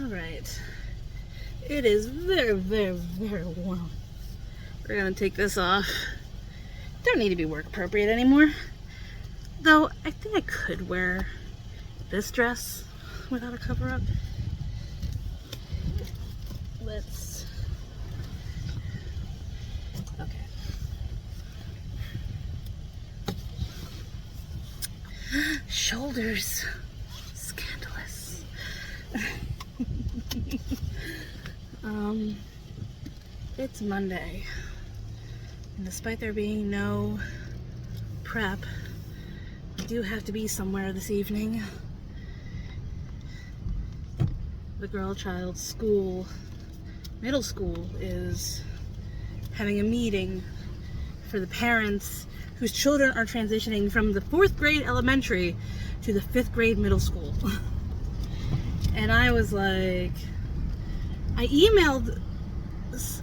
Alright. It is very, very, very warm. We're gonna take this off. Don't need to be work appropriate anymore. Though, I think I could wear this dress without a cover up. Let's... Okay. Shoulders. Scandalous. It's Monday. And despite there being no prep, I do have to be somewhere this evening. The girl child's school, middle school, is having a meeting for the parents whose children are transitioning from the 4th grade elementary to the 5th grade middle school. And I was like, I emailed,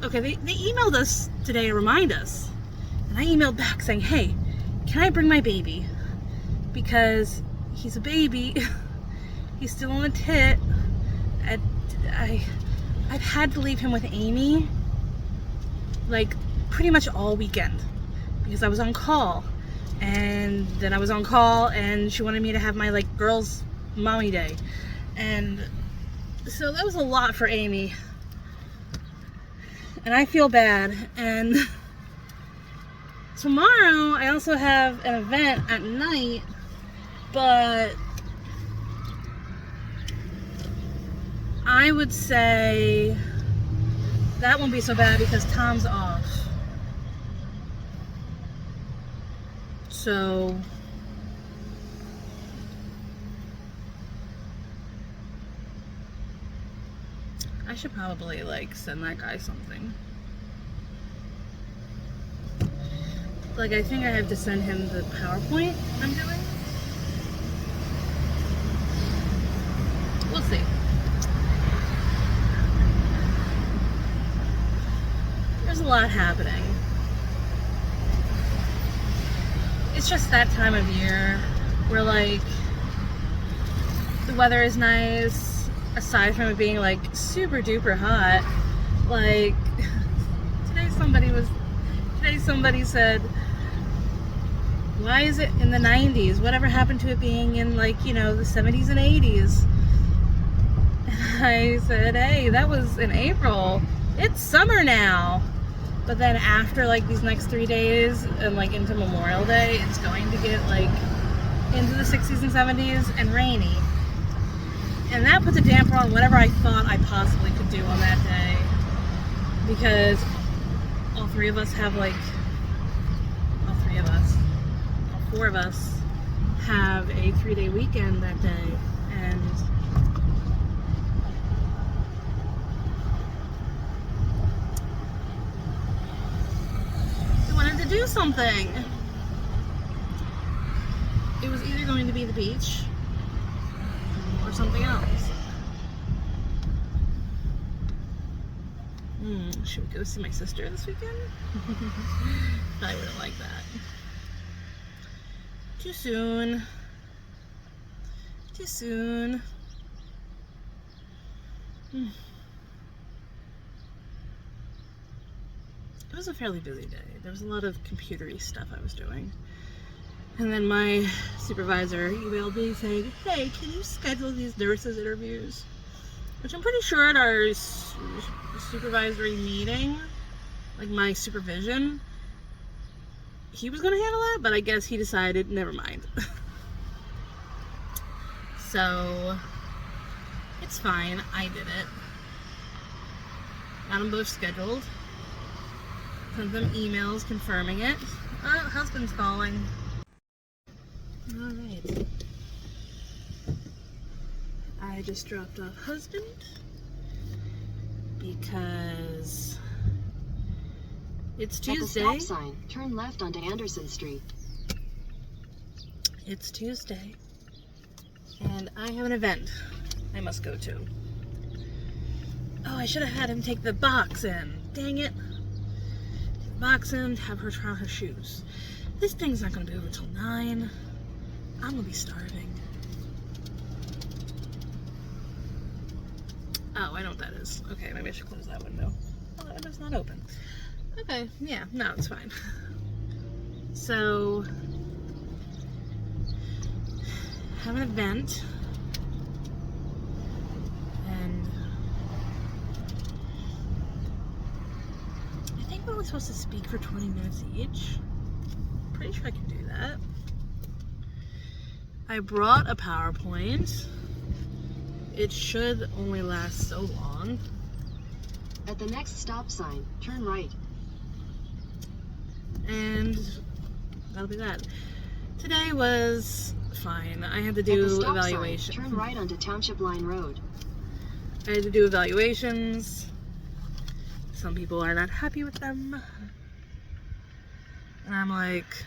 okay, they emailed us today to remind us. And I emailed back saying, hey, can I bring my baby? Because he's a baby, he's still on a tit. I've had to leave him with Amy like pretty much all weekend because I was on call, and then I was on call and she wanted me to have my like girls mommy day, and so that was a lot for Amy and I feel bad. And tomorrow I also have an event at night, but I would say that won't be so bad because Tom's off. So I should probably like send that guy something. Like, I think I have to send him the PowerPoint I'm doing. We'll see. There's a lot happening. It's just that time of year where like the weather is nice, aside from it being like super duper hot. Like today somebody said, why is it in the 90s? Whatever happened to it being in like, you know, the 70s and 80s? And I said, hey, that was in April. It's summer now. But then after like these next 3 days and like into Memorial Day, it's going to get like into the 60s and 70s and rainy. And that puts a damper on whatever I thought I possibly could do on that day. Because all 4 of us have a 3-day weekend that day. And to do something. It was either going to be the beach or something else. Should we go see my sister this weekend? I wouldn't like that. Too soon. Too soon. It was a fairly busy day. There was a lot of computer-y stuff I was doing. And then my supervisor emailed me saying, hey, can you schedule these nurses interviews? Which I'm pretty sure at our supervisory meeting, like my supervision, he was going to handle that, but I guess he decided, never mind. So, it's fine. I did it. Got them both scheduled. Sent them emails confirming it. Oh, husband's calling. Alright. I just dropped off husband because it's Tuesday. At the stop sign, turn left onto Anderson Street. It's Tuesday, and I have an event I must go to. Oh, I should have had him take the box in. Dang it. Take the box in, have her try her shoes. This thing's not going to be over till 9. I'm going to be starving. Oh, I know what that is. Okay, maybe I should close that window. Oh, that window's not open. Okay, yeah, no, it's fine. So, have an event, and I think we're only supposed to speak for 20 minutes each. Pretty sure I can do that. I brought a PowerPoint. It should only last so long. At the next stop sign, turn right. And that'll be that. Today was fine. I had to At the do stop evaluations. sign, turn right onto Township Line Road. I had to do evaluations. Some people are not happy with them. And I'm like,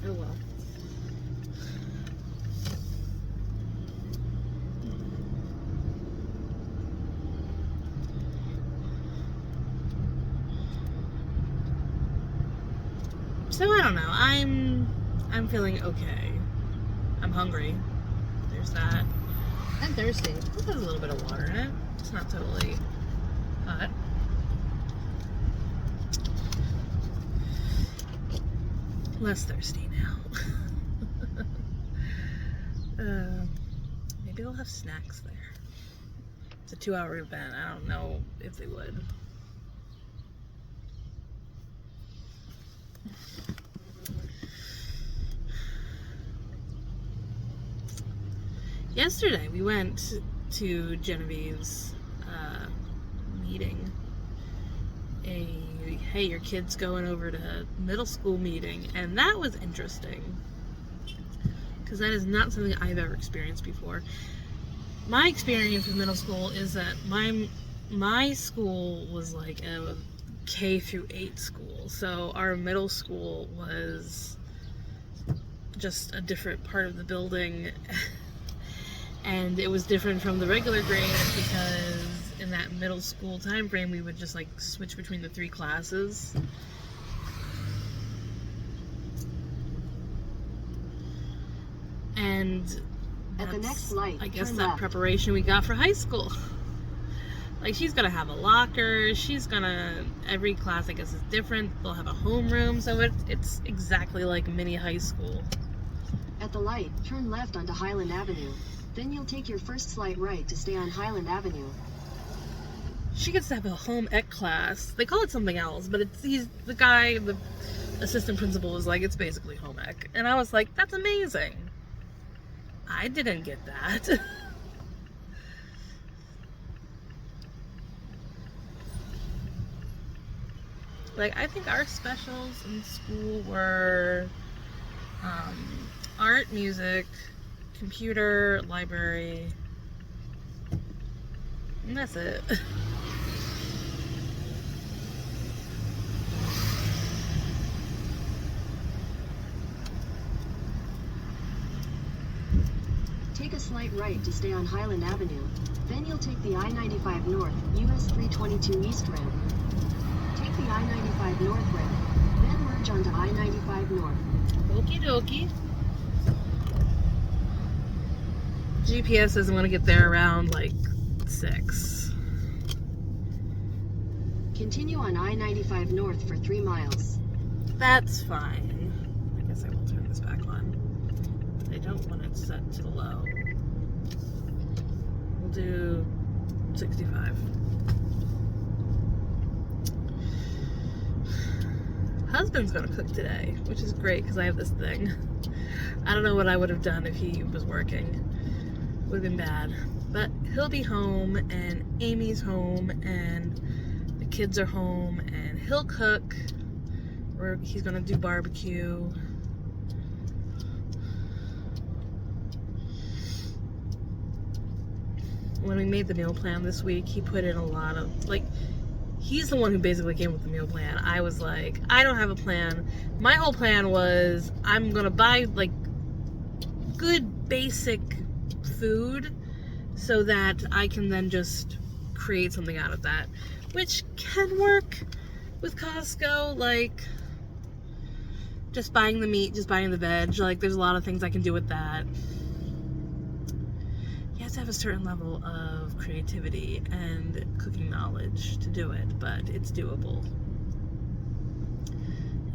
oh well. So I don't know. I'm feeling okay. I'm hungry. There's that. I'm thirsty. This has a little bit of water in it. It's not totally hot. Less thirsty now. Maybe they'll have snacks there. It's a 2-hour event. I don't know if they would. Yesterday we went to Genevieve's meeting. Hey, your kid's going over to middle school meeting, and that was interesting because that is not something I've ever experienced before. My experience with middle school is that my school was like a K through 8 school, so our middle school was just a different part of the building. And it was different from the regular grades because in that middle school time frame we would just like switch between the 3 classes. And At the next light, I guess turn that left. preparation we got for high school. Like, she's gonna have a locker, every class I guess is different, they'll have a homeroom, so it's exactly like mini high school. At the light, turn left onto Highland Avenue. Then you'll take your first slight right to stay on Highland Avenue. She gets to have a home ec class. They call it something else, but the assistant principal was like, it's basically home ec. And I was like, that's amazing. I didn't get that. Like, I think our specials in school were art, music, computer, library, and that's it. Take a slight right to stay on Highland Avenue. Then you'll take the I-95 North, US 322 East ramp. Take the I-95 North ramp, then merge onto I-95 North. Okie dokie. GPS says I'm gonna get there around like 6. Continue on I-95 North for 3 miles. That's fine. I guess I will turn this back on. I don't want it set to low. We'll do 65. Husband's gonna cook today, which is great because I have this thing. I don't know what I would have done if he was working. Would have been bad. But he'll be home, and Amy's home, and the kids are home, and he'll cook. Or he's gonna do barbecue. When we made the meal plan this week, he put in a lot of, like, he's the one who basically came with the meal plan. I was like, I don't have a plan. My whole plan was, I'm gonna buy, like, good basic food so that I can then just create something out of that, which can work with Costco. Like, just buying the meat, just buying the veg. Like, there's a lot of things I can do with that. You have to have a certain level of creativity and cooking knowledge to do it, but it's doable.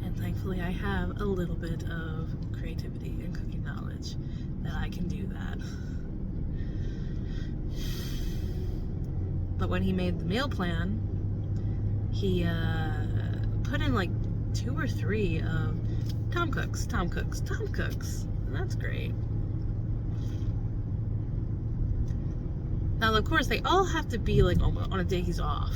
And thankfully I have a little bit of creativity and cooking knowledge that I can do that. But when he made the meal plan, he put in like 2 or 3 of Tom Cooks, Tom Cooks, Tom Cooks. And that's great. Now, of course, they all have to be like on a day he's off.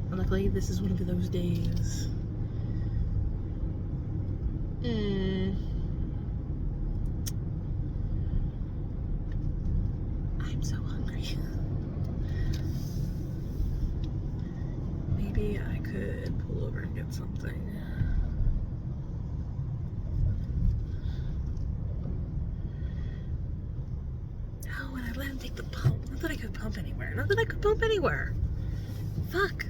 And luckily, this is one of those days. I'm so hungry. Maybe I could pull over and get something. Oh, and I let him take the pump. Not that I could pump anywhere. Not that I could pump anywhere. Fuck.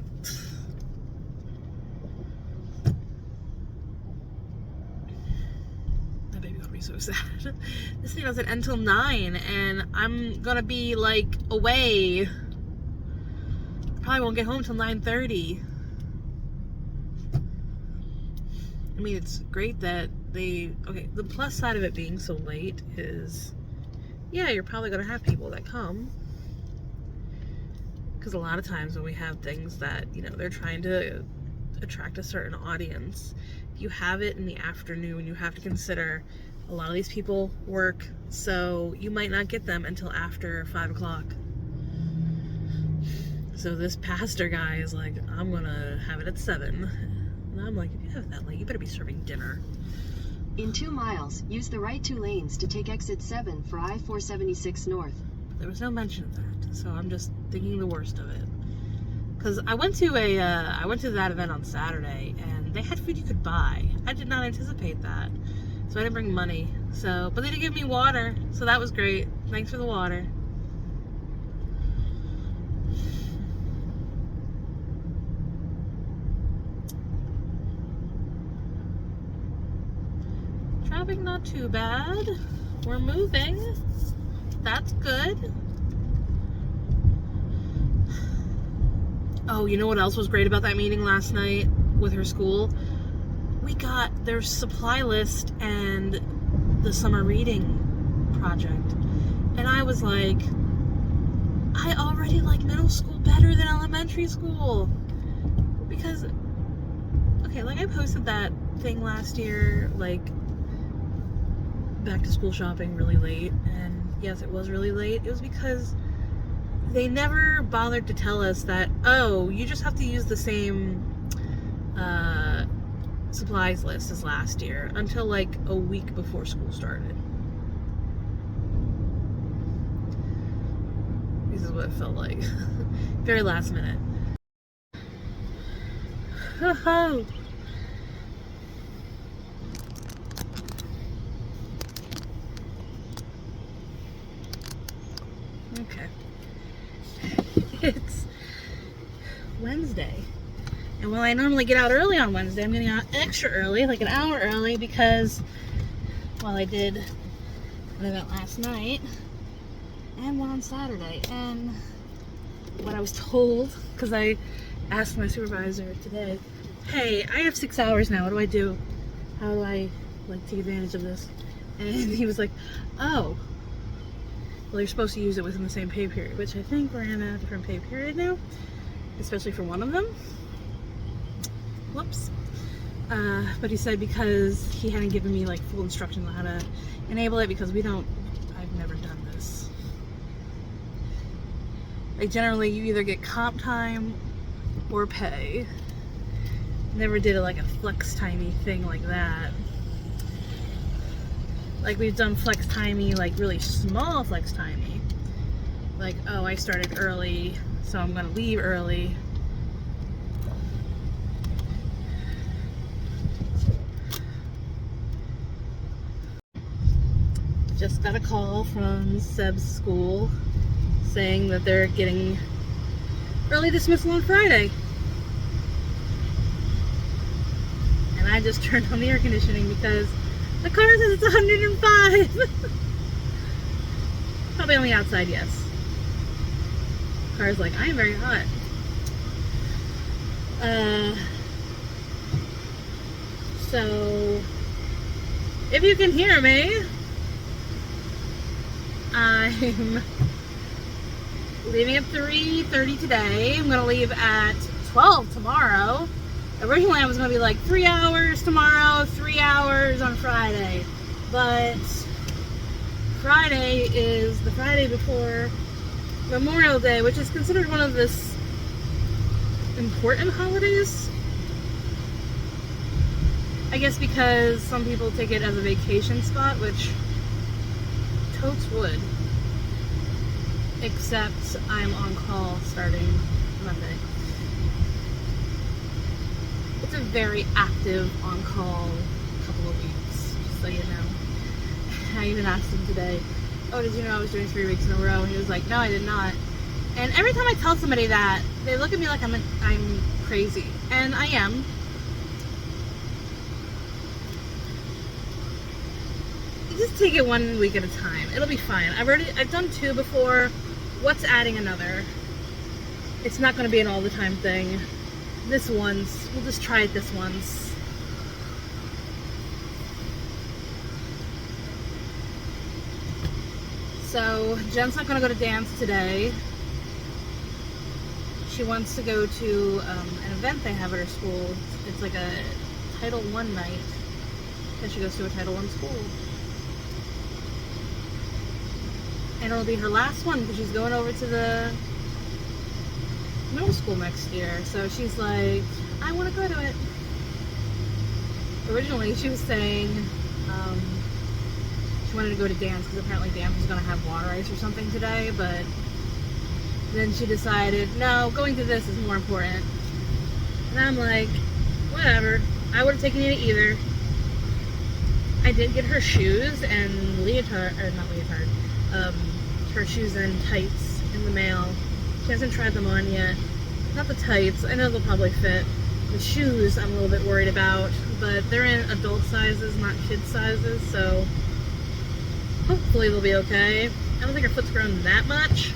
That baby gonna be so sad. This thing doesn't end till 9, and I'm gonna be like away. Probably won't get home till 9:30. I mean, it's great that okay, the plus side of it being so late is, yeah, you're probably gonna have people that come. Because a lot of times when we have things that, you know, they're trying to attract a certain audience, if you have it in the afternoon, you have to consider a lot of these people work, so you might not get them until after 5 o'clock. So this pastor guy is like, I'm gonna have it at 7. And I'm like, if you have it that late, you better be serving dinner. In 2 miles, use the right 2 lanes to take exit 7 for I-476 North. There was no mention of that, so I'm just thinking the worst of it. Because I went to that event on Saturday, and they had food you could buy. I did not anticipate that, so I didn't bring money. So, but they did give me water, so that was great. Thanks for the water. Traffic not too bad. We're moving. That's good. Oh, you know what else was great about that meeting last night with her school? We got their supply list and the summer reading project. And I was like, I already like middle school better than elementary school. Because, okay, like I posted that thing last year, like back to school shopping really late. And yes, it was really late. It was because they never bothered to tell us that, oh, you just have to use the same supplies list as last year until like a week before school started. This is what it felt like. Very last minute. Oh. Okay. It's Wednesday. And while I normally get out early on Wednesday, I'm getting out extra early, like an hour early, because, well, I did an event last night and one on Saturday. And what I was told, because I asked my supervisor today, hey, I have 6 hours now, what do I do? How do I, like, take advantage of this? And he was like, oh, well, you're supposed to use it within the same pay period, which I think we're in a different pay period now, especially for one of them. Whoops. But he said because he hadn't given me like full instructions on how to enable it, because I've never done this. Like generally you either get comp time or pay. Never did it like a flex timey thing like that. Like we've done flex timey, like really small flex timey. Like, oh, I started early, so I'm gonna leave early. just got a call from Seb's school saying that they're getting early dismissal on Friday. And I just turned on the air conditioning because the car says it's 105. Probably on the outside, yes. Car's like, I am very hot. So, if you can hear me, I'm leaving at 3:30 today. I'm going to leave at 12 tomorrow. Originally I was going to be like 3 hours tomorrow, 3 hours on Friday. But Friday is the Friday before Memorial Day, which is considered one of the important holidays. I guess because some people take it as a vacation spot, which totes would. Except I'm on call starting Monday. It's a very active on-call couple of weeks, just so you know. I even asked him today, oh, did you know I was doing 3 weeks in a row? And he was like, no, I did not. And every time I tell somebody that, they look at me like I'm crazy. And I am. You just take it 1 week at a time. It'll be fine. I've done 2 before. What's adding another? It's not going to be an all the time thing. This once. We'll just try it this once. So, Jen's not going to go to dance today. She wants to go to an event they have at her school. It's like a Title I night. And she goes to a Title I school. And it'll be her last one because she's going over to the middle school next year. So she's like, I want to go to it. Originally, she was saying she wanted to go to dance because apparently dance was going to have water ice or something today. But then she decided, no, going to this is more important. And I'm like, whatever. I would have taken you to either. I did get her shoes and her shoes and tights in the mail. She hasn't tried them on yet. Not the tights, I know they'll probably fit. The shoes I'm a little bit worried about, but they're in adult sizes, not kid sizes, so hopefully they'll be okay. I don't think her foot's grown that much.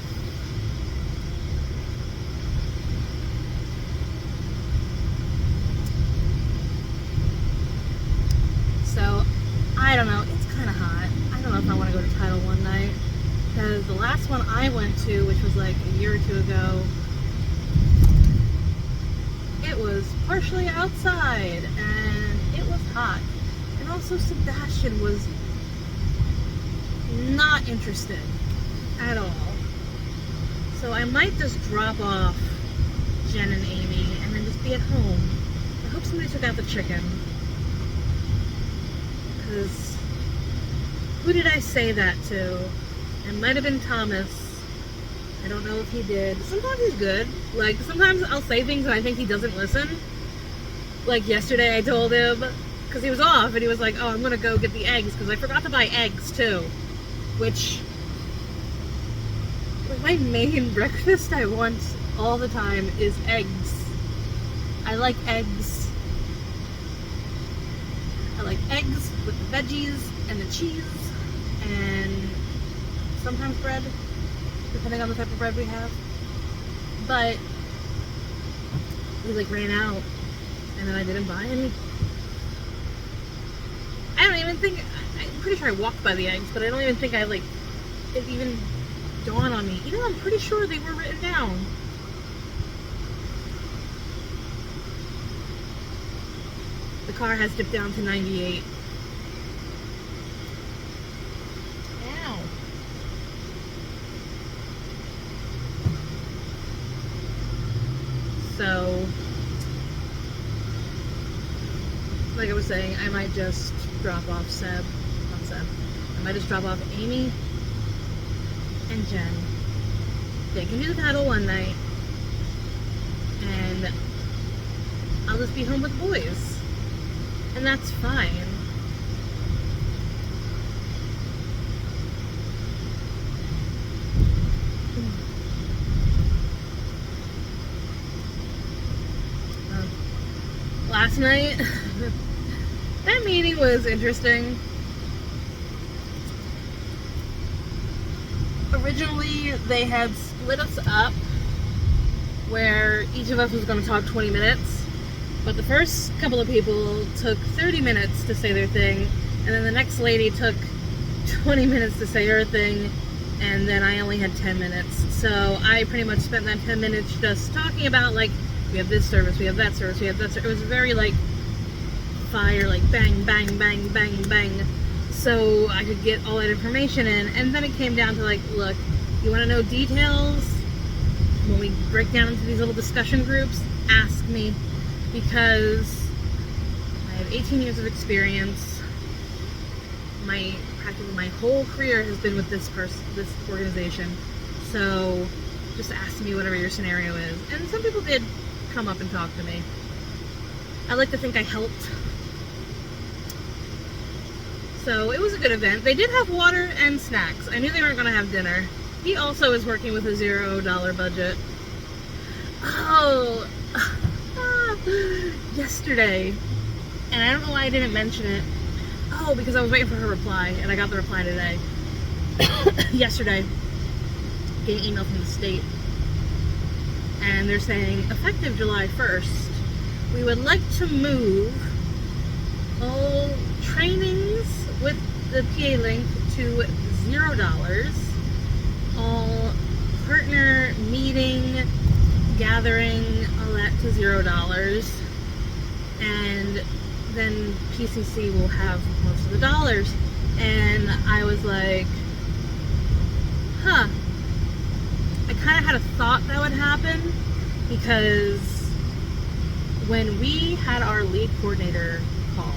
So, I don't know, it's kind of hot. I don't know if I want to go to Title I night. Because the last one I went to, which was like a year or 2 ago, it was partially outside and it was hot. And also Sebastian was not interested at all. So I might just drop off Jen and Amy and then just be at home. I hope somebody took out the chicken. Because who did I say that to? It might have been Thomas. I don't know if he did. Sometimes he's good. Like, sometimes I'll say things and I think he doesn't listen. Like, yesterday I told him, because he was off, and he was like, oh, I'm going to go get the eggs, because I forgot to buy eggs, too. Which, like, my main breakfast I want all the time is eggs. I like eggs. I like eggs with the veggies and the cheese, and sometimes bread, depending on the type of bread we have. But we like ran out, and then I didn't buy any. I don't even think, I'm pretty sure I walked by the eggs, but I don't even think it even dawned on me. Even though I'm pretty sure they were written down. The car has dipped down to 98. So, like I was saying, I might just drop off I might just drop off Amy and Jen. They can do the Title I night, and I'll just be home with the boys, and that's fine. last night, that meeting was interesting. Originally, they had split us up where each of us was going to talk 20 minutes, but the first couple of people took 30 minutes to say their thing, and then the next lady took 20 minutes to say her thing, and then I only had 10 minutes. So I pretty much spent that 10 minutes just talking about, like, we have this service, we have that service, we have that service. It was very, like, fire, like, bang, bang, bang, bang, bang. So I could get all that information in, and then it came down to, like, look, you want to know details? When we break down into these little discussion groups, ask me, because I have 18 years of experience. Practically my whole career has been with this organization. So just ask me whatever your scenario is. And some people did come up and talk to me. I like to think I helped. So it was a good event. They did have water and snacks. I knew they weren't going to have dinner. He also is working with a $0 budget. Oh, yesterday, and I don't know why I didn't mention it. Oh, because I was waiting for her reply, and I got the reply today. Yesterday, getting an email from the state, and they're saying, effective July 1st, we would like to move all trainings with the PA link to $0, all partner meeting, gathering, all that to $0, and then PCC will have most of the dollars. And I was like, huh. I kind of had a thought that would happen, because when we had our lead coordinator call,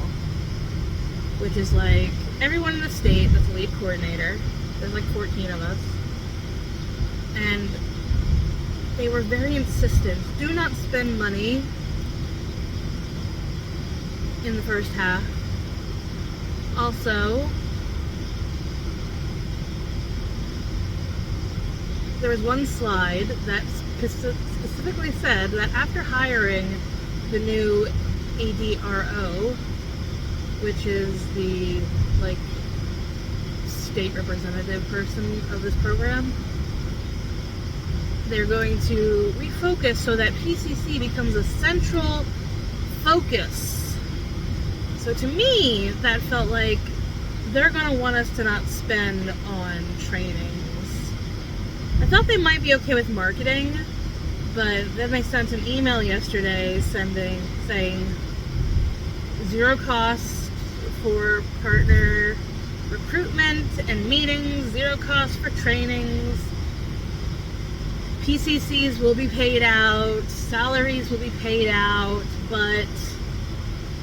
which is like everyone in the state that's a lead coordinator, there's like 14 of us, and they were very insistent, do not spend money in the first half. Also, there was one slide that specifically said that after hiring the new ADRO, which is the, like, state representative person of this program, they're going to refocus so that PCC becomes a central focus. So to me, that felt like they're going to want us to not spend on trainings. I thought they might be okay with marketing, but then they sent an email yesterday saying zero cost for partner recruitment and meetings, zero cost for trainings. PCCs will be paid out, salaries will be paid out, but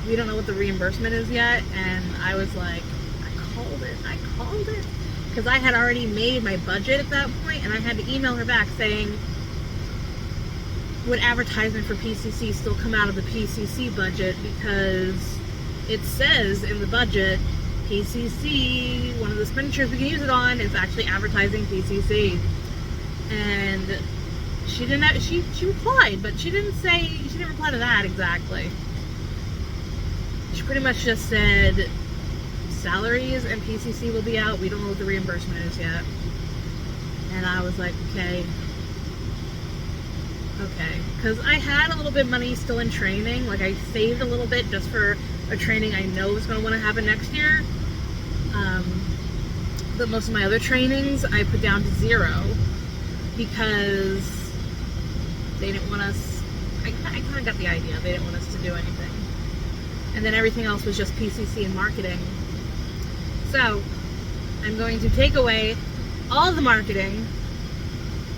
we don't know what the reimbursement is yet. And I was like, I called it. Because I had already made my budget at that point, and I had to email her back saying, would advertisement for PCC still come out of the PCC budget? Because it says in the budget, PCC, one of the expenditures we can use it on is actually advertising PCC. And she didn't. She replied, but she didn't reply to that exactly. She pretty much just said salaries and PCC will be out. We don't know what the reimbursement is yet. And I was like, okay. Because I had a little bit of money still in training. Like, I saved a little bit just for a training I know is going to want to happen next year. But most of my other trainings I put down to zero, because they didn't want us, I kind of got the idea, they didn't want us to do anything. And then everything else was just PCC and marketing. So, I'm going to take away all the marketing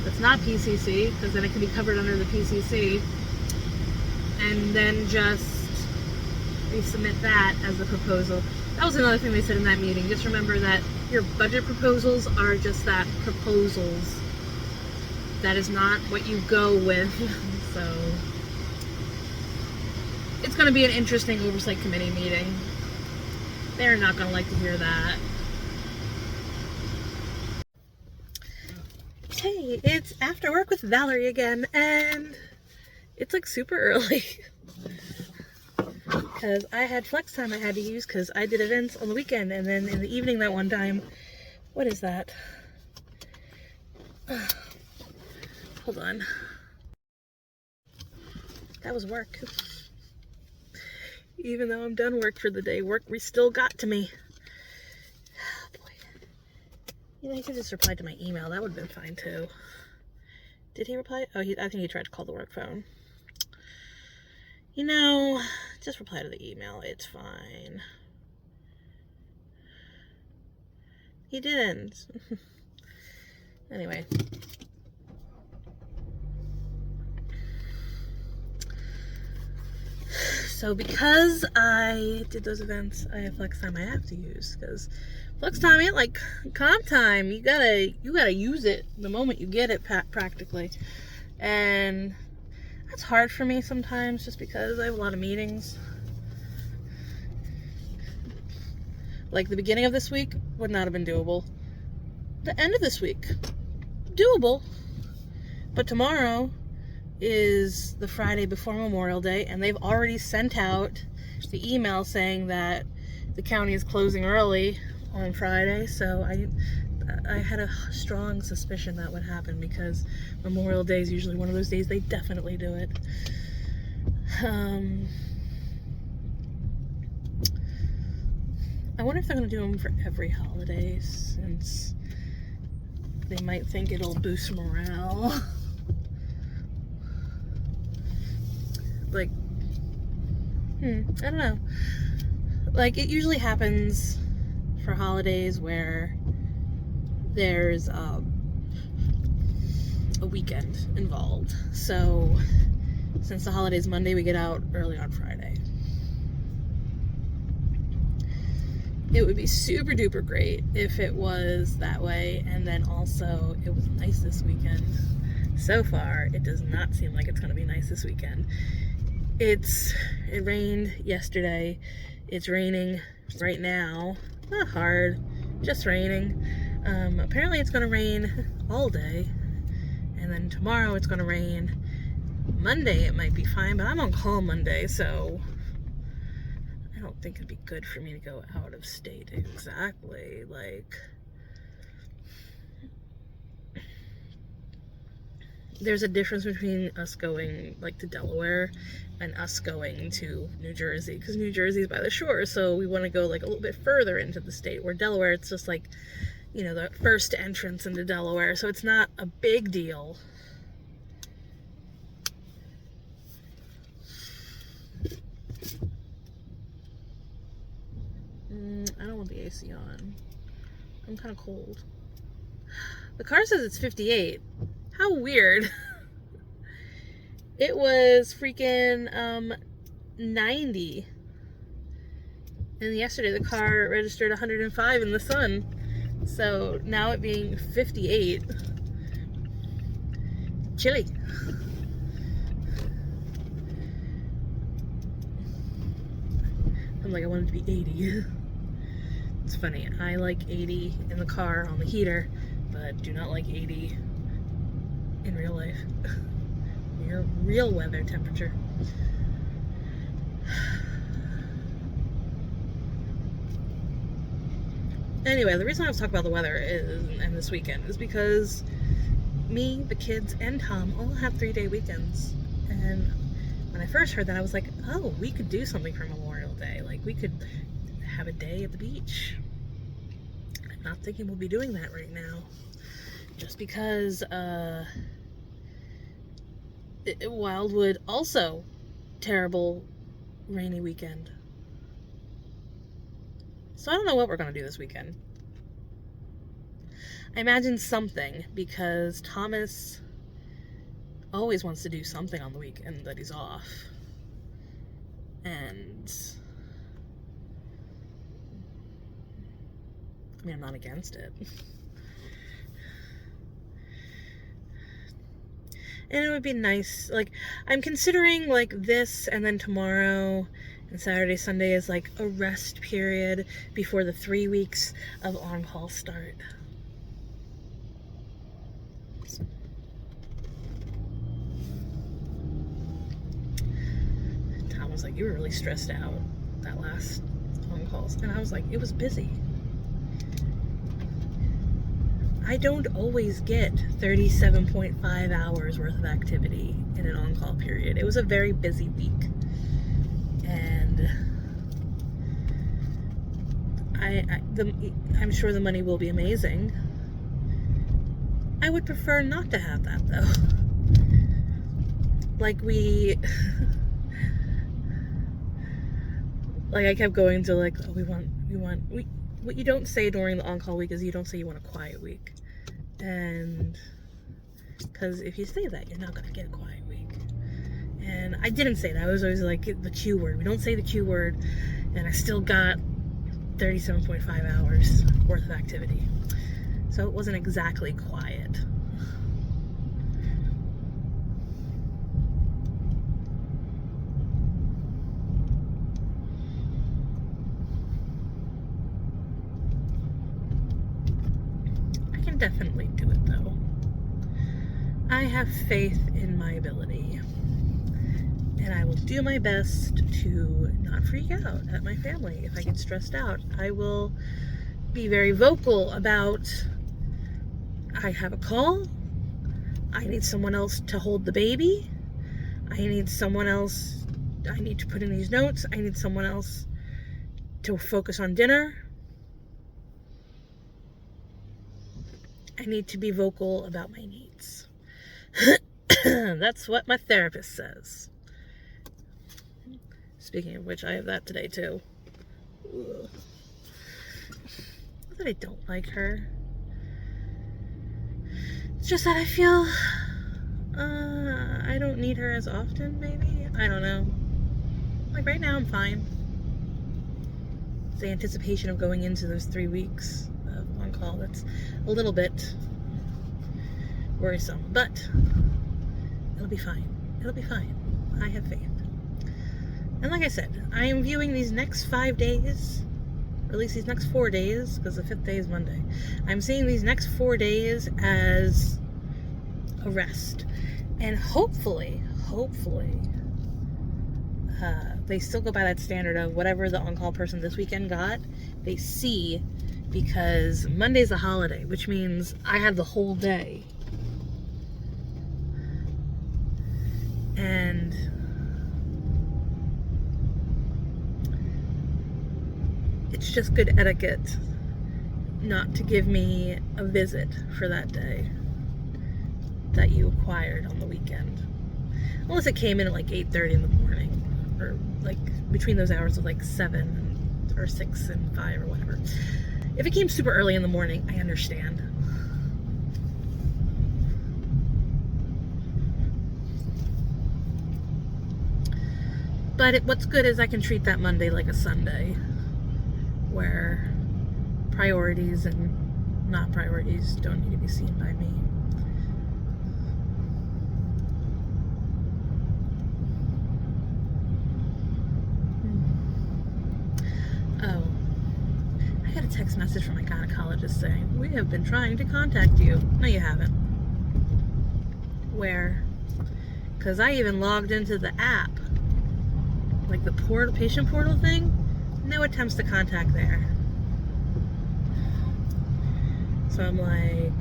that's not PCC, because then it can be covered under the PCC, and then just resubmit that as a proposal. That was another thing they said in that meeting. Just remember that your budget proposals are just that, proposals. That is not what you go with. So it's going to be an interesting oversight committee meeting. They're not going to like to hear that. Hey, it's after work with Valerie again, and it's like super early. because I had flex time I had to use because I did events on the weekend, and then in the evening that one time, what is that? Hold on. That was work. Even though I'm done work for the day, work still got to me. Oh boy. You know, he could just reply to my email. That would have been fine too. Did he reply? Oh, I think he tried to call the work phone. You know, just reply to the email. It's fine. He didn't. Anyway. So because I did those events, I have flex time I have to use, because flex time ain't like comp time. You gotta use it the moment you get it, practically. And that's hard for me sometimes, just because I have a lot of meetings. Like the beginning of this week would not have been doable. The end of this week, doable. But tomorrow is the Friday before Memorial Day, and they've already sent out the email saying that the county is closing early on Friday. So I had a strong suspicion that would happen, because Memorial Day is usually one of those days they definitely do it. I wonder if they're going to do them for every holiday, since they might think it'll boost morale. Like, I don't know. Like, it usually happens for holidays where there's a weekend involved. So, since the holiday's Monday, we get out early on Friday. It would be super duper great if it was that way, and then also it was nice this weekend. So far, it does not seem like it's going to be nice this weekend. It rained yesterday. It's raining right now. Not hard, just raining. Apparently it's going to rain all day, and then tomorrow it's going to rain. Monday it might be fine, but I'm on call Monday, so I don't think it'd be good for me to go out of state exactly. Like, there's a difference between us going like to Delaware and us going to New Jersey, because New Jersey is by the shore, so we want to go like a little bit further into the state, where Delaware, it's just like, you know, the first entrance into Delaware, so it's not a big deal. I don't want the AC on. I'm kind of cold. The car says it's 58. How weird. It was freaking 90. And yesterday the car registered 105 in the sun. So now it being 58. Chilly. I'm like, I want it to be 80. It's funny, I like 80 in the car on the heater, but do not like 80 in real life. Your real weather temperature. Anyway, the reason I was talking about the weather and this weekend is because me, the kids, and Tom all have 3-day weekends. And when I first heard that, I was like, oh, we could do something for Memorial Day. Like, we could have a day at the beach. I'm not thinking we'll be doing that right now, just because Wildwood also terrible rainy weekend. So I don't know what we're gonna do this weekend. I imagine something, because Thomas always wants to do something on the weekend that he's off, and I mean, I'm not against it. And it would be nice, like, I'm considering, like, this and then tomorrow and Saturday, Sunday is, like, a rest period before the 3 weeks of on-call start. mom was like, you were really stressed out that last phone calls. And I was like, it was busy. I don't always get 37.5 hours worth of activity in an on-call period. It was a very busy week. And I'm sure the money will be amazing. I would prefer not to have that, though. Like I kept going to like, oh, what you don't say during the on-call week is you don't say you want a quiet week. And because if you say that, you're not going to get a quiet week. And I didn't say that. I was always like, the Q word. We don't say the Q word. And I still got 37.5 hours worth of activity. So it wasn't exactly quiet. I can definitely do it though. I have faith in my ability. And I will do my best to not freak out at my family. If I get stressed out, I will be very vocal about, I have a call, I need someone else to hold the baby, I need someone else, I need to put in these notes, I need someone else to focus on dinner. I need to be vocal about my needs. That's what my therapist says. Speaking of which, I have that today too. Ugh. Not that I don't like her. It's just that I feel I don't need her as often, maybe? I don't know. Like right now I'm fine. It's the anticipation of going into those 3 weeks of on call that's a little bit worrisome, but it'll be fine. It'll be fine. I have faith. And like I said, I am viewing these next 5 days, or at least these next 4 days, because the 5th day is Monday. I'm seeing these next 4 days as a rest. And hopefully, they still go by that standard of whatever the on-call person this weekend got, they see, because Monday's a holiday, which means I have the whole day. And it's just good etiquette not to give me a visit for that day that you acquired on the weekend. Unless it came in at like 8:30 in the morning, or like between those hours of like 7 or 6 and 5 or whatever. If it came super early in the morning, I understand. But what's good is I can treat that Monday like a Sunday, where priorities and not priorities don't need to be seen by me. Oh, I got a text message from my gynecologist saying, we have been trying to contact you. No, you haven't. Where? Because I even logged into the app, like the patient portal thing. No attempts to contact there. So I'm like,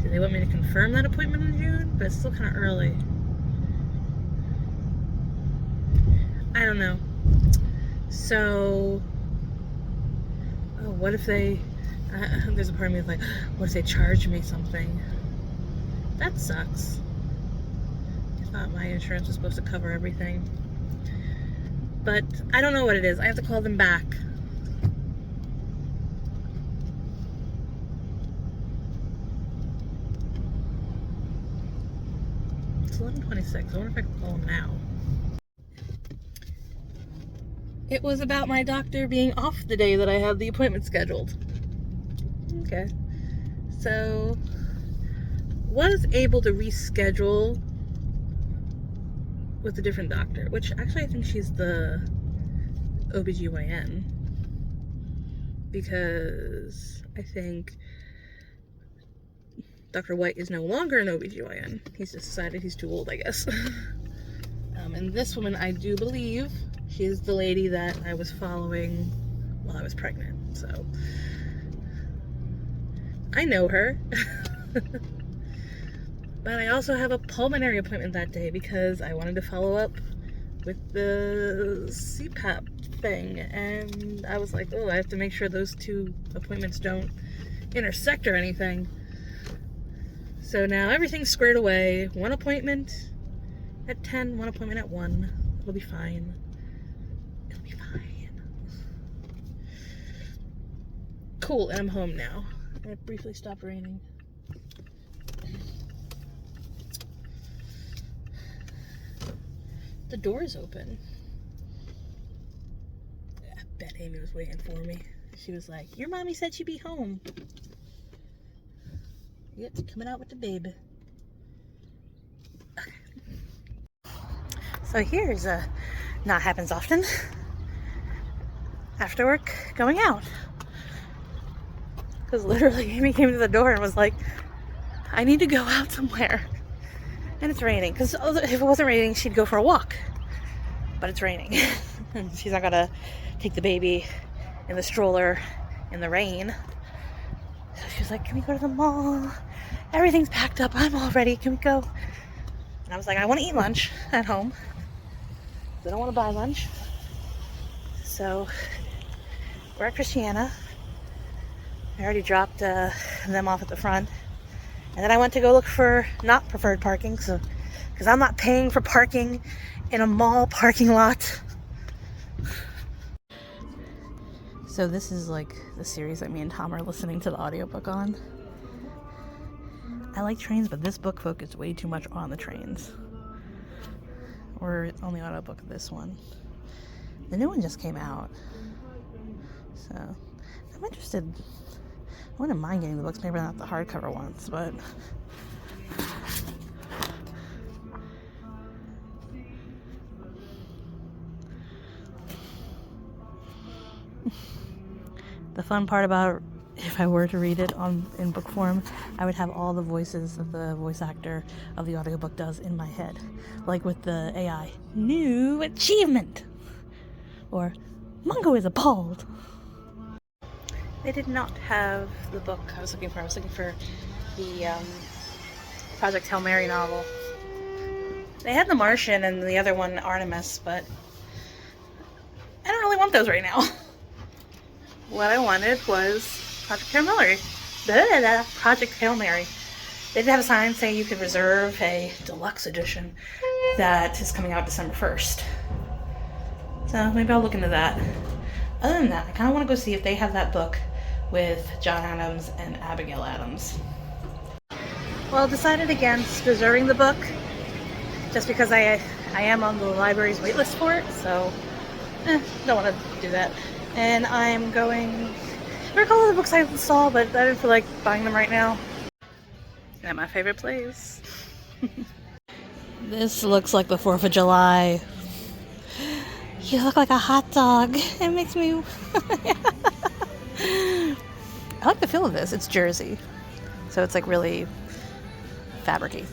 do they want me to confirm that appointment in June? But it's still kind of early. I don't know. So, what if they, there's a part of me that's like, what if they charge me something? That sucks. I thought my insurance was supposed to cover everything. But I don't know what it is. I have to call them back. It's 11:26. I wonder if I can call them now. It was about my doctor being off the day that I had the appointment scheduled. Okay. So, was able to reschedule with a different doctor, which actually I think she's the OBGYN, because I think Dr. White is no longer an OBGYN. He's just decided he's too old, I guess. And this woman, I do believe, she's the lady that I was following while I was pregnant. So I know her. But I also have a pulmonary appointment that day because I wanted to follow up with the CPAP thing. And I was like, oh, I have to make sure those two appointments don't intersect or anything. So now everything's squared away. One appointment at 10, one appointment at 1. It'll be fine. It'll be fine. Cool, and I'm home now. It briefly stopped raining. The door is open. I bet Amy was waiting for me. She was like, your mommy said she'd be home. Yep, coming out with the baby. Okay. So here's a not happens often. After work, going out. Because literally Amy came to the door and was like, I need to go out somewhere. And it's raining. Because if it wasn't raining, she'd go for a walk. But it's raining. And she's not gonna take the baby in the stroller in the rain. So she was like, can we go to the mall? Everything's packed up. I'm all ready. Can we go? And I was like, I want to eat lunch at home. I don't want to buy lunch. So we're at Christiana. I already dropped them off at the front. And then I went to go look for not preferred parking. So, because I'm not paying for parking in a mall parking lot. So this is like the series that me and Tom are listening to the audiobook on. I like trains, but this book focused way too much on the trains. Or on the audiobook of this one. The new one just came out. So I'm interested. I wouldn't mind getting the books, maybe not the hardcover ones, but the fun part about if I were to read it in book form, I would have all the voices that the voice actor of the audiobook does in my head. Like with the AI, new achievement! Or, Mungo is appalled! They did not have the book I was looking for. I was looking for the Project Hail Mary novel. They had The Martian and the other one, Artemis, but I don't really want those right now. What I wanted was Project Hail Mary. Project Hail Mary. They did have a sign saying you could reserve a deluxe edition that is coming out December 1st. So maybe I'll look into that. Other than that, I kind of want to go see if they have that book with John Adams and Abigail Adams. Well, decided against reserving the book just because I am on the library's waitlist for it, so don't want to do that. And I'm going... I recall all the books I saw, but I didn't feel like buying them right now. At my favorite place. This looks like the 4th of July. You look like a hot dog. It makes me... I like the feel of this. It's jersey. So it's like really fabricy.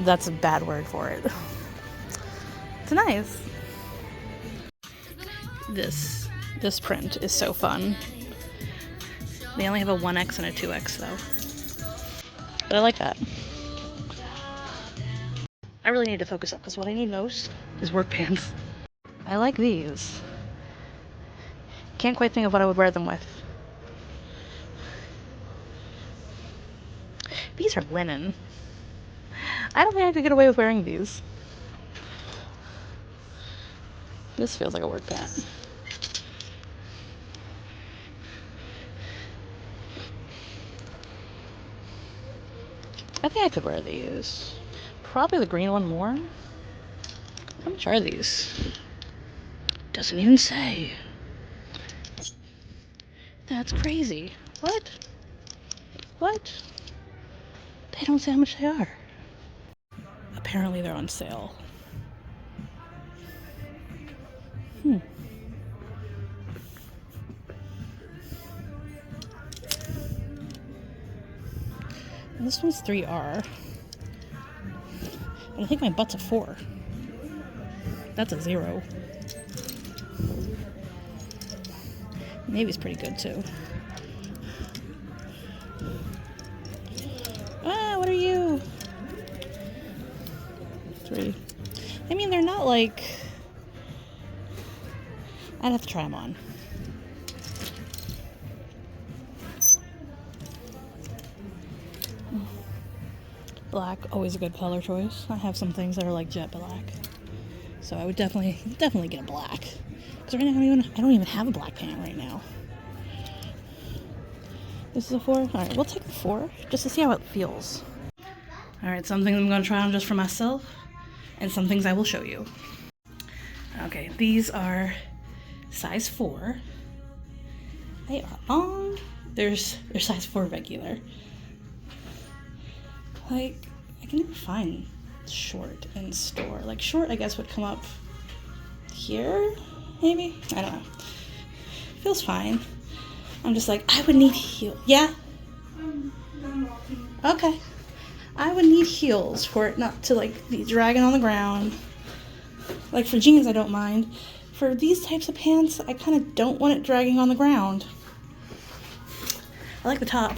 That's a bad word for it. It's nice. This print is so fun. They only have a 1X and a 2X though. But I like that. I really need to focus up because what I need most is work pants. I like these. Can't quite think of what I would wear them with. These are linen. I don't think I could get away with wearing these. This feels like a work pant. I think I could wear these. Probably the green one more. How much are these? Doesn't even say. That's crazy. What? What? They don't say how much they are. Apparently they're on sale. And this one's 3R. And I think my butt's a 4. That's a 0. Navy's pretty good too. Ah, what are you? 3. I mean, they're not like... I'd have to try them on. Black, always a good color choice. I have some things that are like jet black, so I would definitely get a black. Because right now I don't even have a black pant right now. This is a 4. All right, we'll take the 4 just to see how it feels. All right, some things I'm going to try on just for myself, and some things I will show you. Okay, these are size 4. They are on. They're size 4 regular. Like, I can never find short in store. Like, short, I guess, would come up here, maybe? I don't know. Feels fine. I'm just like, I would need heels. Yeah? Okay. I would need heels for it not to, like, be dragging on the ground. Like, for jeans, I don't mind. For these types of pants, I kind of don't want it dragging on the ground. I like the top.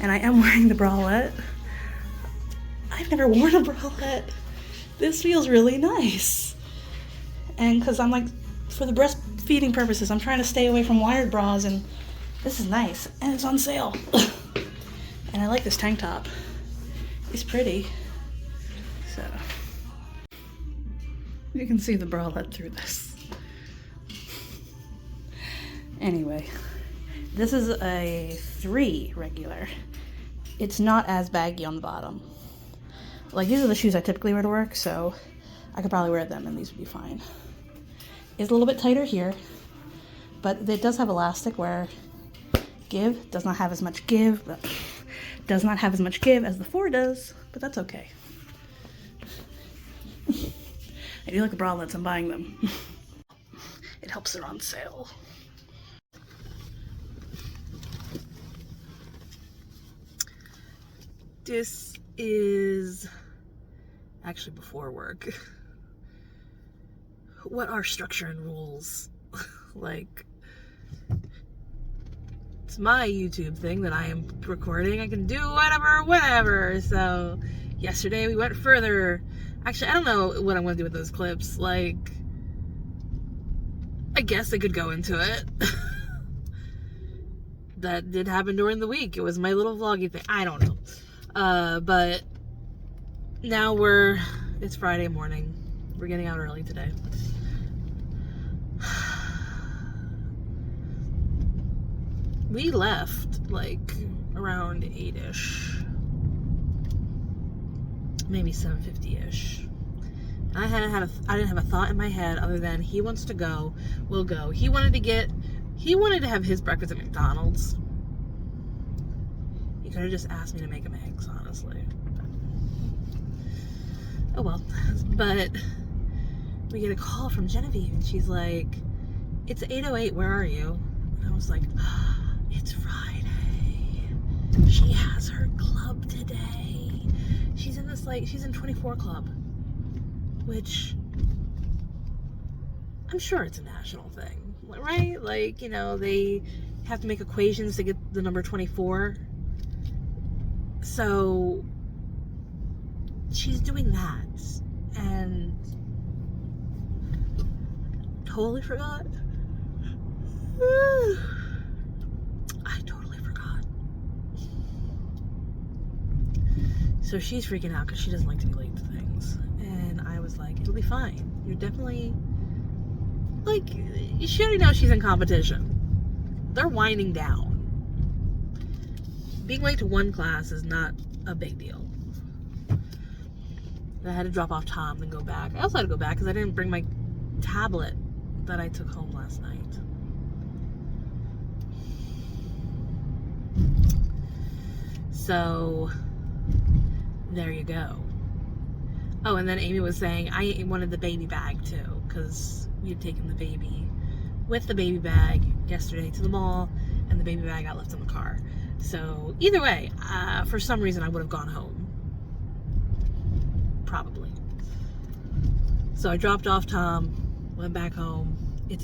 And I am wearing the bralette. I've never worn a bralette. This feels really nice. And because I'm like, for the breastfeeding purposes, I'm trying to stay away from wired bras, and this is nice. And it's on sale. And I like this tank top. It's pretty. So, you can see the bralette through this. Anyway, this is a 3 regular. It's not as baggy on the bottom. Like, these are the shoes I typically wear to work, so I could probably wear them and these would be fine. It's a little bit tighter here, but it does have elastic where give does not have as much give, but does not have as much give as the 4 does, but that's okay. I do like the bralettes, I'm buying them. It helps they're on sale. This is actually before work. What are structure and rules? Like, it's my YouTube thing that I am recording. I can do whatever, whenever. So yesterday we went further. Actually, I don't know what I'm going to do with those clips. Like, I guess I could go into it. That did happen during the week. It was my little vloggy thing. I don't know. But now it's Friday morning. We're getting out early today. We left like around 8-ish. Maybe 7:50-ish. I didn't have a thought in my head other than he wants to go, we'll go. He wanted to have his breakfast at McDonald's. He could have just asked me to make him eggs, honestly. Oh well. But we get a call from Genevieve and she's like, it's 8:08, where are you? And I was like, it's Friday. She has her club today. She's in 24 Club. Which, I'm sure it's a national thing, right? Like, you know, they have to make equations to get the number 24. So, she's doing that. And totally forgot. I totally forgot. So she's freaking out because she doesn't like to be late to things. And I was like, it'll be fine. You're definitely, like, she already knows she's in competition. They're winding down. Being late to one class is not a big deal. I had to drop off Tom and go back. I also had to go back because I didn't bring my tablet that I took home last night. So, there you go. Oh, and then Amy was saying I wanted the baby bag too, because we had taken the baby with the baby bag yesterday to the mall, and the baby bag got left in the car. So either way, for some reason I would have gone home. Probably. So I dropped off Tom, went back home.